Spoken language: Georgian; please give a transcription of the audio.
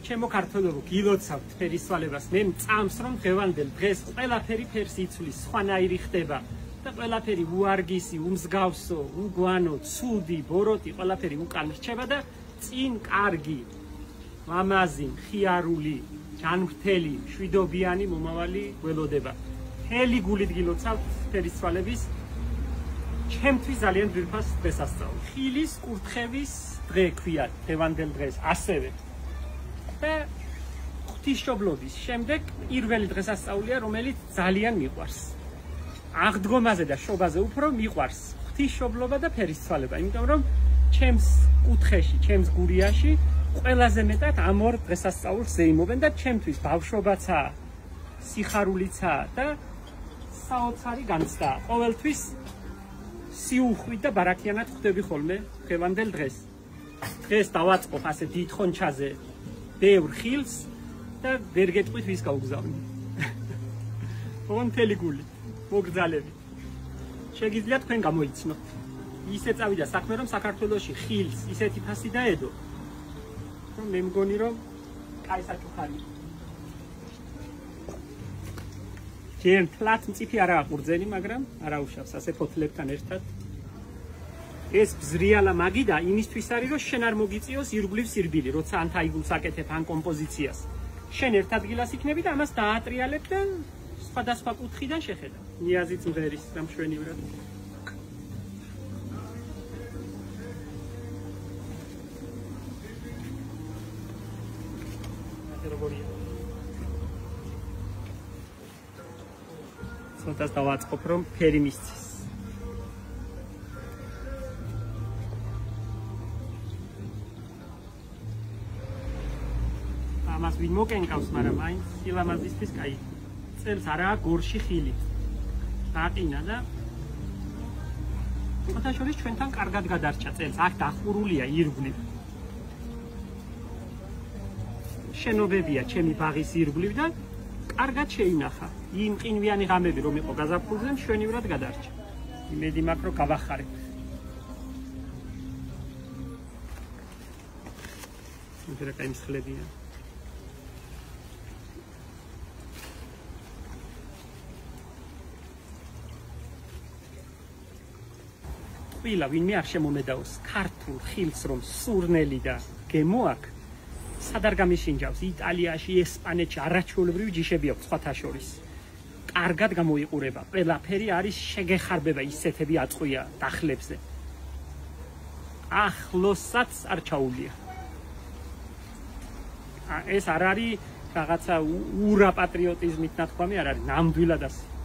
ჩემო ქართველებო, გილოცავთ ფერისვალებას. მე წამს რომ დღევანდელ დღეს ყველაფერი ფერს იცვლის, სხვანაირი ხდება და ყველაფერი უარგისი, უმსგავსო, უგვანო, ცუდი, ბოროტი, ყველაფერი უკან რჩება და წინ კარგი, მამაზი, ხიარული, ჯანმრთელი, შვიდობიანი მომავალი გველოდება. მთელი გულით გილოცავთ ფერისვალების. ჩემთვის ძალიან ძვირფას დღესასწაული. ხილის კურთხევის დღე ქვია დღევანდელ დღეს ასევე. და ღვთისმშობლობის შემდეგ პირველი დღესასწაულია, რომელიც ძალიან მიყვარს. აღდგომაზე და შობაზე უფრო მიყვარს ღვთისმშობლობა და ფერისცვალება, იმიტომ რომ ჩემს კუთხეში, ჩემს გურიაში ყველაზე მეტად ამ ორ დღესასწაულს ზეიმობენ და ჩემთვის ბავშვობაცაა, სიხარულიცაა და საოცარი განცდა. ყოველთვის სიუხვით და ბარაქიანად ხვდები ხოლმე დღევანდელ დღეს. დღეს დავაწყობ ასე დიდ ხონჩაზე ბევრ ხილს და ვერ გეტყვით ვის გავგზავნი. მთელი გულით, მოგრძალებით. შეგიძლიათ თქვენ გამოიცნოთ. ისე წავიდა საქმე, რომ საქართველოში ხილს ისეთი ფასი დაედო, რომ მე მგონი, რომ კაი საჩუხარი. ჯერ თლათ მწიფი არა აყურძენი, მაგრამ არაუშავს ასე ფოთლებთან ერთად. ეს ბზრიალა მაგიდა იმისთვის არის, რომ შენ არ მოგიწიოს ირგვლივ სირბილი, როცა ან თაიგულს აკეთებ, ან კომპოზიციას. შენ ერთ ადგილას იქნები და ამას დაატრიალებ და სხვადასხვა კუთხიდან შეხედა. ნიაზიც მღერის დამშვენივრად. ცოტას დავაწყობ, რომ ფერი მისცეს. ამას ვინ მოკენკავს, მაგრამ აი სილამაზისთვის კაი. წელს არაა გორში ხილი. დაყინა და ფოთაშორის ჩვენთან კარგად გადარჩა წელს. აქ დახურულია ირგვლივ. შენობებია ჩემი ბაღის ირგვლივ და კარგად შეინახა. იმ ყინვიანი ღამები რომ იყო გაზაფხულზე, მშვენივრად გადარჩა. იმედი მაქვს, რომ გავახარებ. მეთერა კაი მსხლებია. ვილა ვინმე არ შემომედაოს ქართულ ხილს რომ სურნელი და გემო აქვს, სადარ გამიშინჯავს იტალიაში, ესპანეთში არაჩვეულებრივი ჯიშები აქვს სხვათა შორის. კარგად გამოიყურება, ყველაფერი არის შეგეხარბება, ისეთები აწყვია დახლებზე. ახლოსაც არ ჩაულია. ეს არ არის რაღაცა ურა პატრიოტიზმით ნათქვამი, არ არის, ნამდვილად ასე.